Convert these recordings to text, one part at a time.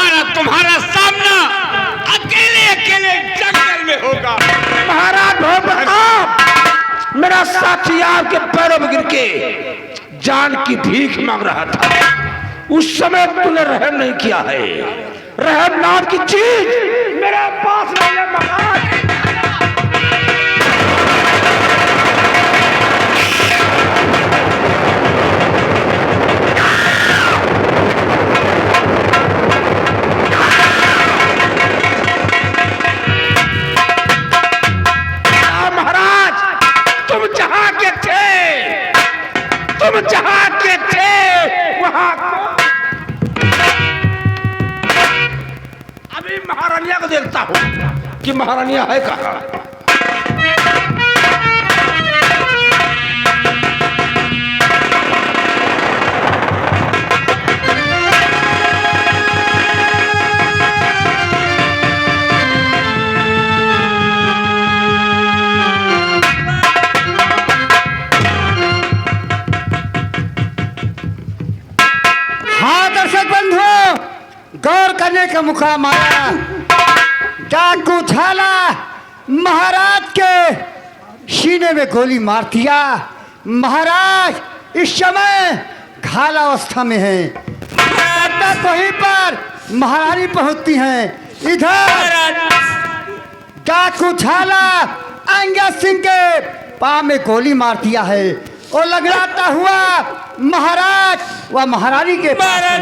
हमारा तुम्हारा सामना अकेले अकेले जंगल में होगा। महाराज भोपा मेरा साथी आपके पैरों में गिर के जान की भीख मांग रहा था, उस समय तूने रहम नहीं किया है। रहम नाम की चीज मेरे पास नहीं है महाराज। तुम जहां के थे वहां अभी महारानिया को देखता हूं कि महारानिया है कहां। गौर करने का मुकाम आया। डाकू झाला महाराज के सीने में गोली मार दिया। महाराज इस समय घायल अवस्था में है। तक वहीं पर महारानी पहुंचती हैं। इधर डाकू झाला अंगद सिंह के पांव में गोली मार दिया है और लगलाता हुआ महाराज व महारानी के महाराज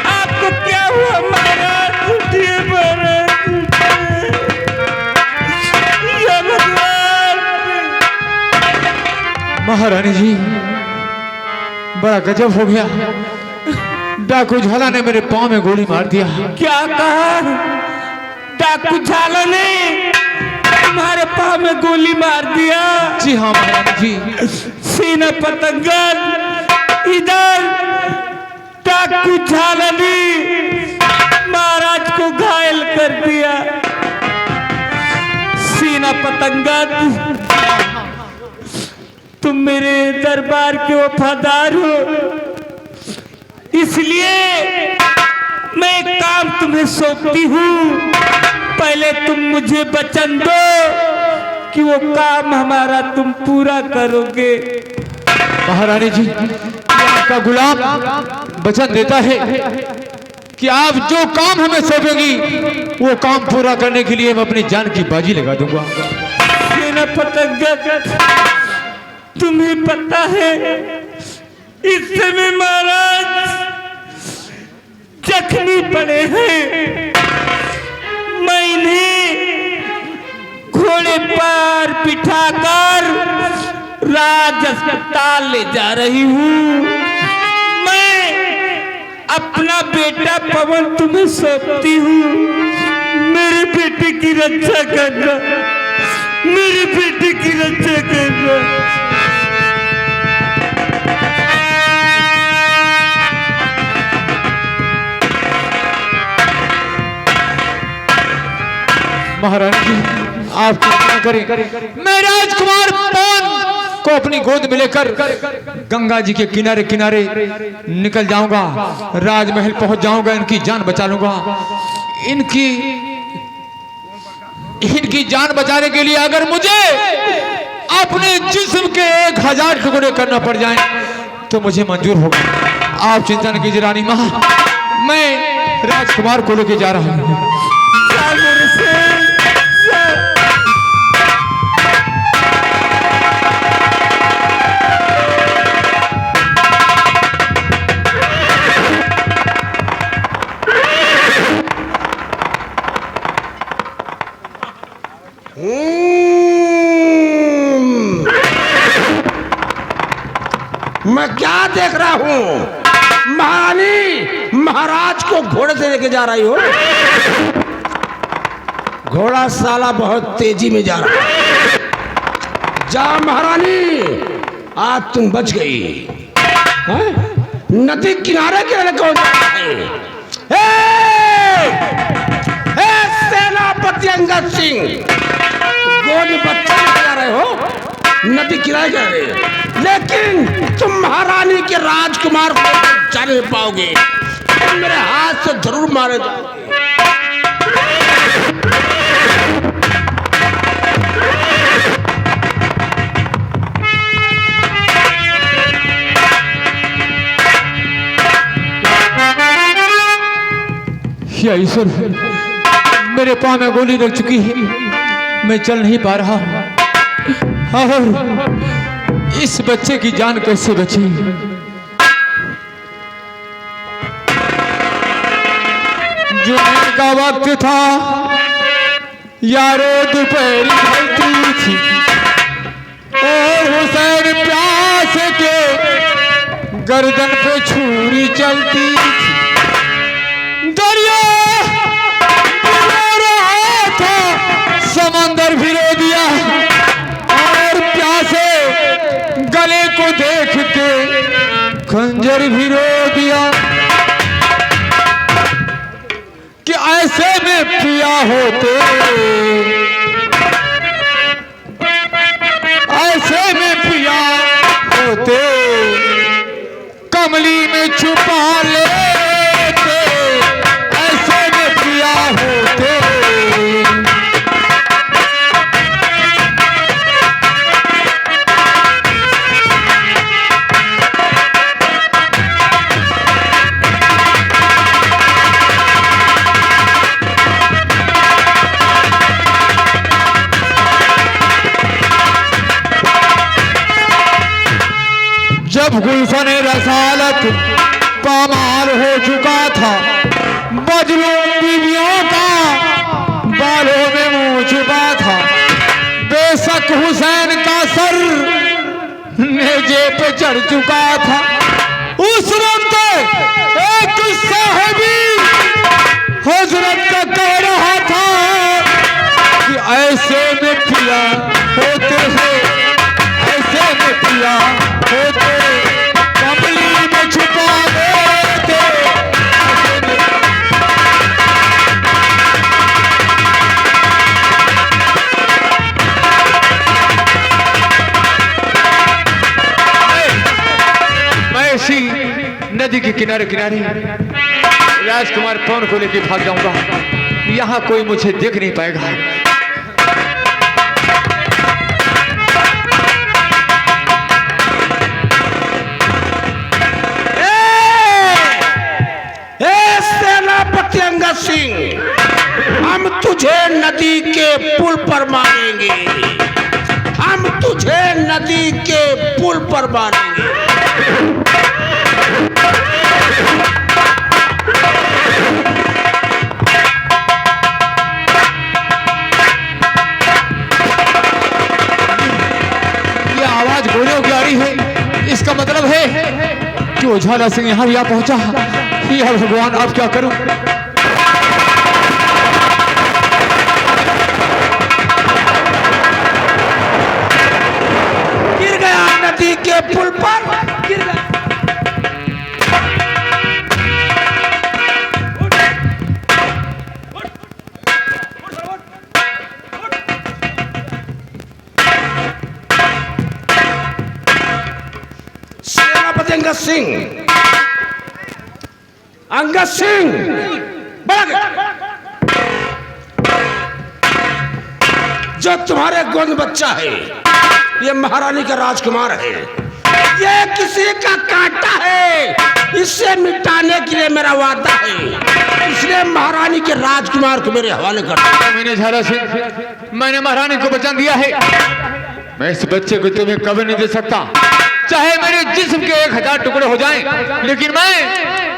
आपको क्या हुआ महाराज? महारानी जी बड़ा गजब हो गया। डाकू झाला ने मेरे पांव में गोली मार दिया। क्या कहा? डाकू झाला ने तुम्हारे पांव में गोली मार दिया? जी हाँ महारानी जी। सीना पतंगन इधर डाकू झाला ने महाराज को घायल कर दिया। सीना पतंगन तुम मेरे दरबार के वफादार हो, इसलिए मैं एक काम तुम्हें सौंपती हूँ। पहले तुम मुझे वचन दो कि वो काम हमारा तुम पूरा करोगे। महारानी जी आपका गुलाम वचन देता है कि आप जो काम हमें सौंपेंगी वो काम पूरा करने के लिए मैं अपनी जान की बाजी लगा दूंगा। तुम्हें पता है इस समय महाराज जख्मी पड़े हैं। मैं इन्हें घोड़े पर बिठाकर राज अस्पताल ले जा रही हूँ। मैं अपना बेटा पवन तुम्हें सौंपती हूँ। मेरे बेटे की रक्षा करना, मेरे बेटे की रक्षा करना। महारानी जी आप चिंता करें, मैं राजकुमार पवन को अपनी गोद में लेकर गंगा जी के किनारे किनारे निकल जाऊंगा। राजमहल पहुंच जाऊंगा, इनकी जान बचा लूंगा। इनकी जान बचाने के लिए अगर मुझे अपने जिस्म के 1000 टुकड़े करना पड़ जाए तो मुझे मंजूर होगा। आप चिंता न कीजिए रानी माँ, मैं राजकुमार को लेके जा रहा हूँ। मैं क्या देख रहा हूँ? महारानी महाराज को घोड़े से लेके जा रही हो। घोड़ा साला बहुत तेजी में जा रहा है। जा महारानी, आज तुम बच गई। नदी किनारे किनारे कौन जा रहा है? सेनापति अंगद सिंह, गोद बच्चा जा रहे हो, नदी किनारे जा रहे हो, लेकिन तुम महारानी के राजकुमार को जा नहीं पाओगे। तुम मेरे हाथ से तो जरूर मारे जाएंगे। या ईश्वर, मेरे पाँव में गोली लग चुकी है, मैं चल नहीं पा रहा हूँ। और इस बच्चे की जान कैसे बची? जुम्मे का वक्त था, यारो दोपहर ढलती थी और हुसैन प्यास के गर्दन पे छुरी चलती थी। दरिया भिगो रहा था, समंदर भिगो दिया और प्यासे गले को देख के खंजर भिगो दिया कि ऐसे में पिया होते, ऐसे में पिया होते, कमली में छुपा लेते, ऐसे में पिया होते। जब गुलशन रसालत पामाल हो चुका था, बजलूम बीवियों का बालों में मुंह छुपा था, बेशक हुसैन का सर नेजे पे चढ़ चुका था। उस वक्त एक साहिबी हजरत का कह रहा था कि ऐसे में पिया होते हैं, ऐसे में पिया होते, कमली में छुपा देते। मैं इसी नदी के किनारे किनारे राजकुमार पवन को लेकर भाग जाऊंगा, यहाँ कोई मुझे देख नहीं पाएगा। सेनापति अंगद सिंह, हम तुझे नदी के पुल पर मारेंगे, हम तुझे नदी के पुल पर मारेंगे। ये आवाज गोलियों की आ रही है, इसका मतलब है कि उजाला सिंह यहाँ भी आ पहुंचा। या भगवान, अब क्या करूं? गिर गया नदी के पुल पर, गिर गया। सेनापति अंगद सिंह, अंगद सिंह जो तुम्हारे गोद बच्चा है, ये महारानी का राजकुमार है, ये किसी का कांटा है, इससे मिटाने के लिए मेरा वादा है, इसलिए महारानी के राजकुमार को मेरे हवाले कर दिया। मैंने झाला सिंह, मैंने महारानी को वचन दिया है, मैं इस बच्चे को तुम्हें कभी नहीं दे सकता, चाहे मेरे जिस्म के 1000 टुकड़े हो जाएं, लेकिन मैं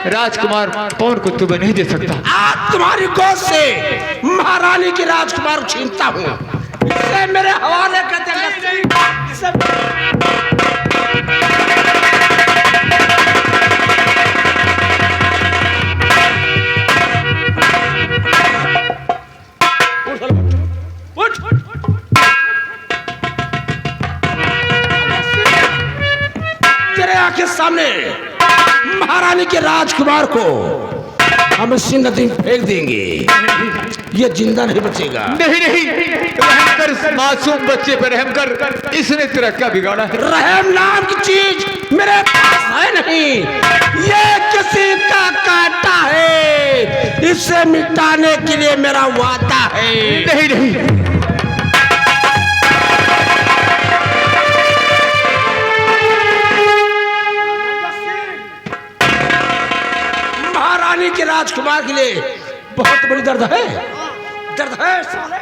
राजकुमार पवन को तुम्हें नहीं दे सकता। आज तुम्हारी गोद से महारानी के राजकुमार को छीनता हूँ, इसे मेरे हवाले कर देगा। तेरे आंखें सामने महारानी के राजकुमार को हम इसी नदी में फेंक देंगे, ये जिंदा नहीं बचेगा। नहीं नहीं, रहम कर, इस मासूम बच्चे पर रहम कर, इसने तेरा क्या बिगाड़ा है? रहम नाम की चीज मेरे पास है नहीं, ये किसी का कांटा है, इसे मिटाने के लिए मेरा वादा है। नहीं नहीं, महारानी के राजकुमार के लिए बहुत बड़ी दर्द है, दर्द है साले।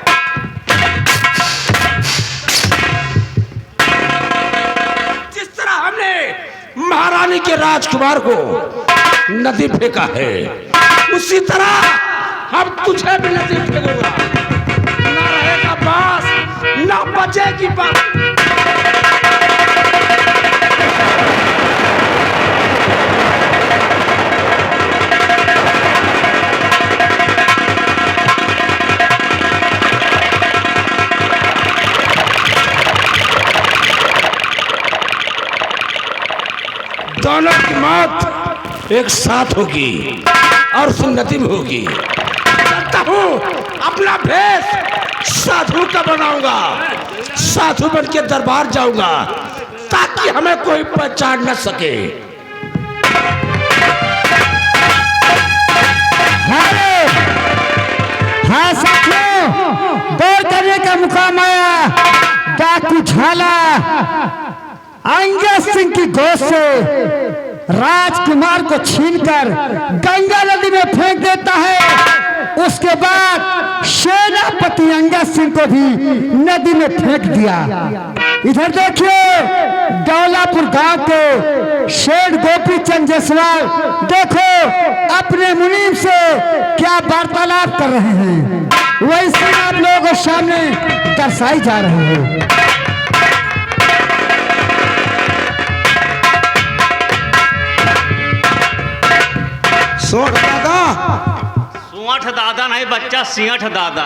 जिस तरह हमने महारानी के राजकुमार को नदी फेंका है, उसी तरह हम तुझे भी नदी फेंकूंगा। ना रहेगा बास, ना बचेगी बात। दोनों की मौत एक साथ होगी और सुन्नति में होगी। जानता हूँ अपना भेष साधु का बनाऊंगा, साधु बन के दरबार जाऊंगा ताकि हमें कोई पहचान न सके। हाँ साथियों, दौड़ करने का मुकाम आया। डाकू झाला अंगद सिंह की गोद से राजकुमार को छीनकर गंगा नदी में फेंक देता है। उसके बाद सेनापति अंगद सिंह को भी नदी में फेंक दिया। इधर देखिए दौलापुर गांव के शेठ गोपी चंद जायसवाल देखो अपने मुनीम से क्या वार्तालाप कर रहे हैं, वैसे आप लोगों के सामने दर्शाई जा रहे हैं। सोठ दादा, सुआठ दादा नहीं बच्चा, सियाठ दादा।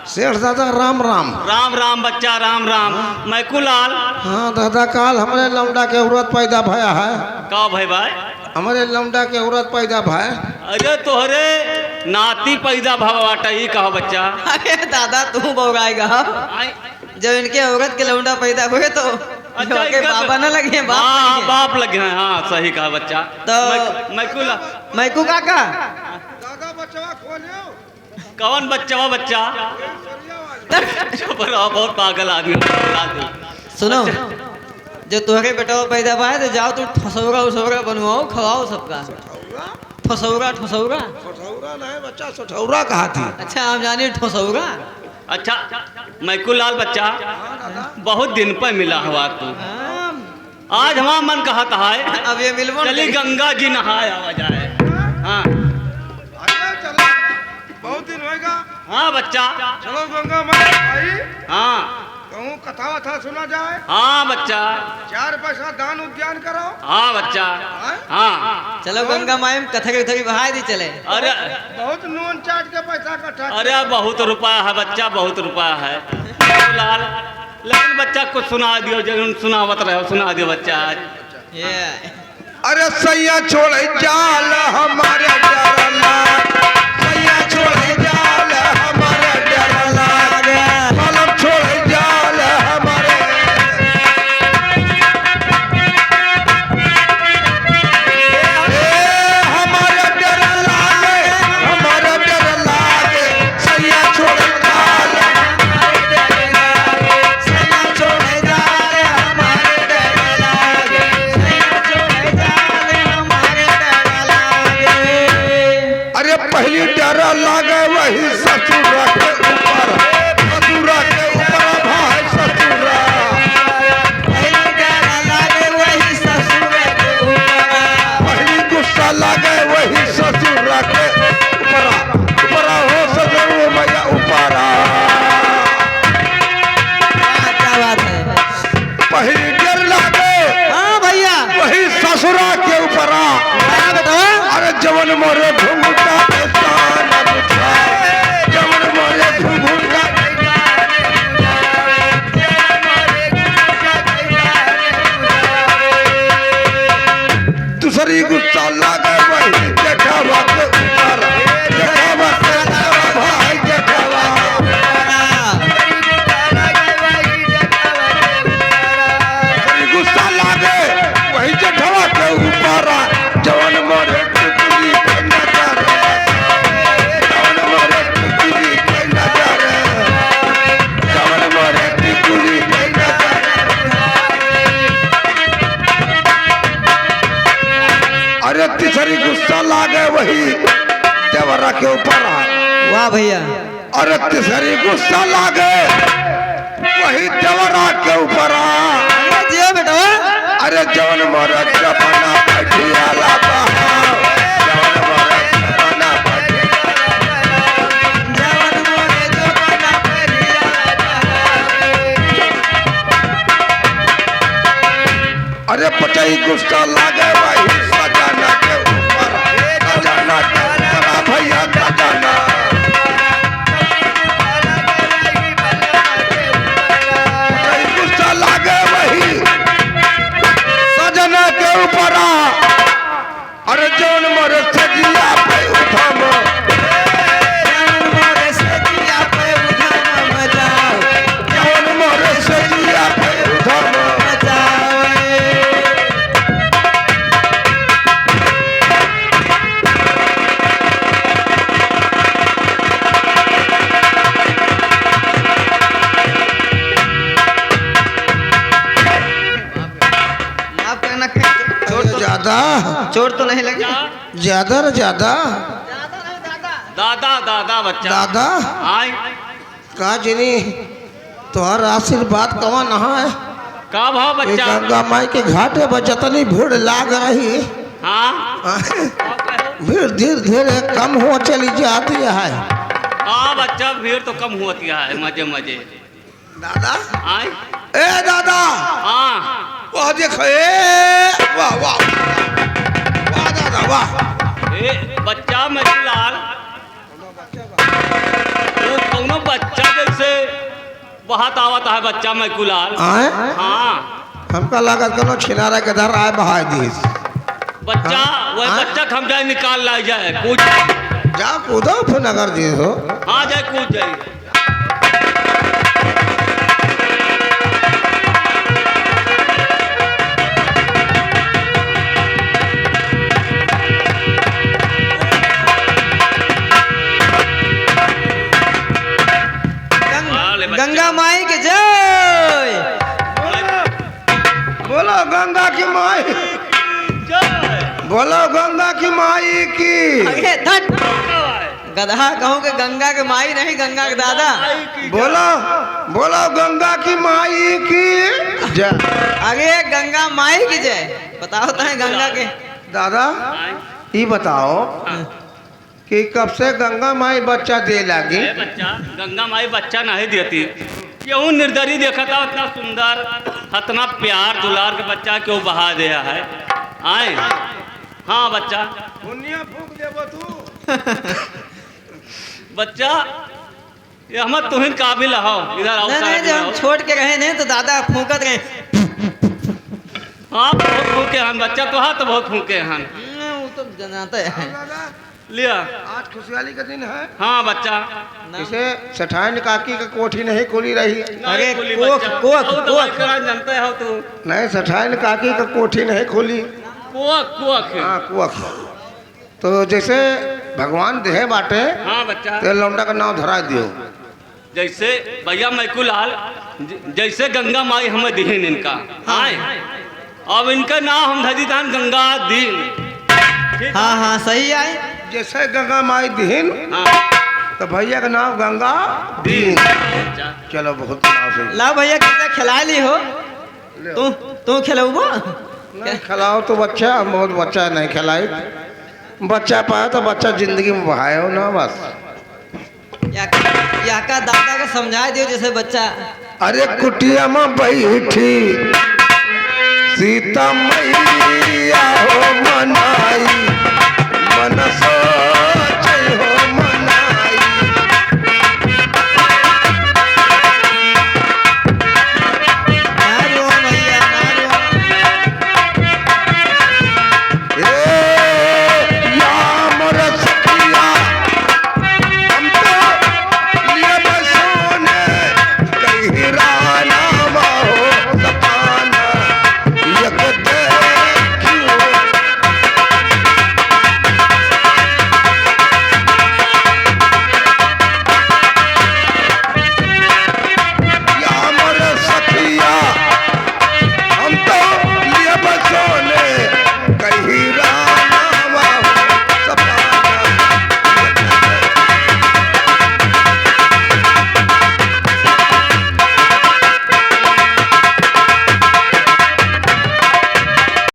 सेठ दादा राम राम। राम राम बच्चा, राम राम। मैकुलाल। हाँ दादा, काल हमारे लौंडा के औरत पैदा भया है। का भाई भाई? हमारे लौंडा के औरत पैदा भाई। अरे तोहरे नाती पैदा भवाटा ही कहा बच्चा। अरे दादा तू बौराएगा जब इनके औरत के लौंडा पैदा हुए तो अच्छा, के बाबा न लगे, बाप हाँ लगे। बाप लगे हैं। हाँ सही कहा बच्चा। तो मैकुला मैकू काका दादा बच्चा खोलियो। कौन बच्चा? बच्चा चुप रहो, बहुत पागल आदमी हो। सुनो, जो तुम्हारे बेटा पैदा पाए तो जाओ तुम ठसौरा उसौरा बनवाओ, खवाओ सबका। ठसौरा ठसौरा ठठौरा नहीं बच्चा, सठौरा कहा थी। अच्छा आप जानिए ठसौरा। अच्छा मैकुलाल बच्चा, बहुत दिन पर मिला हुआ तू। आज हमारा मन कहता है अब ये मिलबो न चली करी। गंगा जी नहाए आवा जाए। हाँ चलो, बहुत दिन होएगा। हाँ बच्चा। चलो गंगा माई भाई, हाँ कहूँ कथा वथा सुना जाए। हाँ बच्चा। 4 पैसा दान उद्यान करो। हाँ बच्चा। हाँ चलो गंगा माई में कथक उथक बहाई दी चले। अरे बहुत नून चाट के पैसा इकट्ठा। अरे बहुत रुपया है बच्चा, बहुत रुपया है। मैकुलाल, लेकिन बच्चा कुछ सुना दियो, जब सुनावत रहे सुना दियो बच्चा। ये अरे सैया छोड़े जाल हमारे डरला, सैया छोड़े जाल हमारे डरला, कलम छोड़े जाल हमारे। हमारे डरला, हमारे डरला, सैया छोड़े जाल सैया छोड़े जाल हमारे डरला, अरे पहली डरा लागे वही ससुरा के ऊपर, ससुरा के ऊपर भाई ससुरा। पहली गुस्सा लागे वही ससुरा के ऊपर, ऊपर हो ससुर मैया ऊपर। क्या बात है? पहली डर लागे हाँ भैया वही ससुरा के ऊपर। क्या बेटा? अरे जवन मोरे घुंघटा के तान बुझा, जवन मोरे घुंघटा वही देवरा के ऊपर आ। वाह भैया। अरे तीसरी गुस्सा लागे वही देवरा के ऊपर आ। अरे जियो बेटा। अरे जवन मरद जपना बैठियाला बहा, जवन मरद जपना जवन मोरे जो बना परिया। अरे पटई गुस्सा लागे वही सजना के ऊपर, सजना के ऊपर भैया सजना। पटई गुस्सा लागे वही सजना के ऊपर आ। अरे जौन मरे सजिया पे उठम, जवन मोरे सजिया पे उठाना मचाओ, जौन मरे सजिया पे उठम। मचाओ। माफ करना, ज्यादा चोट तो नहीं लगी? ज्यादा न ज्यादा दादा दादा बच्चा दादा आय का जनी तोहर आशीर्वाद कवा नहा है। का भाव ये बच्चा? गंगा माई के घाटे पर जतनी भीड़ लाग रही, हाँ भीड़ धीरे धीरे कम हो चली जाती है। हाँ बच्चा भीड़ तो कम होती है मजे मजे। दादा आय ए दादा हाँ वह देखो ए वाह वाह वाह दादा वाह। ए बच्चा मजलाल वो कौनो बच्चा जैसे बहुत आवता है बच्चा मैकुलाल। आए हाँ हमका लागत कनो छिनारा के धर आए बहाय दीस। बच्चा वह हाँ? बच्चा हम जाए निकाल ला जाए कूद जा कूदो फिर नगर दी हो। हाँ जाए कूद जाए। गंगा माई के जय। बोलो गंगा की माई, बोलो गंगा की माई की। अरे धट गधा कहूँ कि गंगा के माई नहीं, गंगा के दादा। बोलो बोलो गंगा की माई की जय। आगे गंगा माई की जय। बताओ तो है गंगा के दादा ये बताओ कि कब से गंगा माई बच्चा दे लगी। ए बच्चा गंगा माई बच्चा नहीं देती। क्यों निर्दरी देखा था इतना सुंदर इतना प्यार दुलार के बच्चा क्यों बहा दिया है। आए हाँ बच्चा फूक देबो तू। बच्चा ये हम तुम्हें काबिल हो इधर आओ नहीं नहीं, साइड जब में हम आओ। छोड़ के रहे नहीं तो दादा फूकत रहे। हाँ बहुत फूके हन बच्चा तो हाँ तो बहुत फूके हन। वो तो जनाता है। लिया आज खुशहाली का दिन है। हाँ बच्चा इसे सठाइन काकी का कोठी नहीं खुली रही। अरे खुली कोख, बच्चा। कोख, बहुत कोख। दवाई करा जानते हो तू। नहीं सठाइन काकी का कोठी नहीं खुली। कुआक कुआक हाँ कुआख। तो जैसे भगवान देहे बाटे हाँ बच्चा ते लौंडा का नाम धरा दियो। जैसे भैया मैकुलाल जैसे गंगा माई हमें दीन इनका आए अब इनका नाम हम धरी दान गंगा दीन। हाँ हाँ सही आए। जैसे गंगा माई दीन हाँ तो भैया का नाम गंगा दीन। बच्चा चलो बहुत नाम से ला भैया कितना खिला ली हो तू खिलाऊबो। नहीं खिलाओ तो बच्चा, हम बहुत बच्चा नहीं खिलाई। बच्चा पाए तो बच्चा जिंदगी में बहायो ना बस। या का दादा का समझा दियो जैसे बच्चा। अरे कुटिया में बैठी सीता मैया हो मनाई मन सो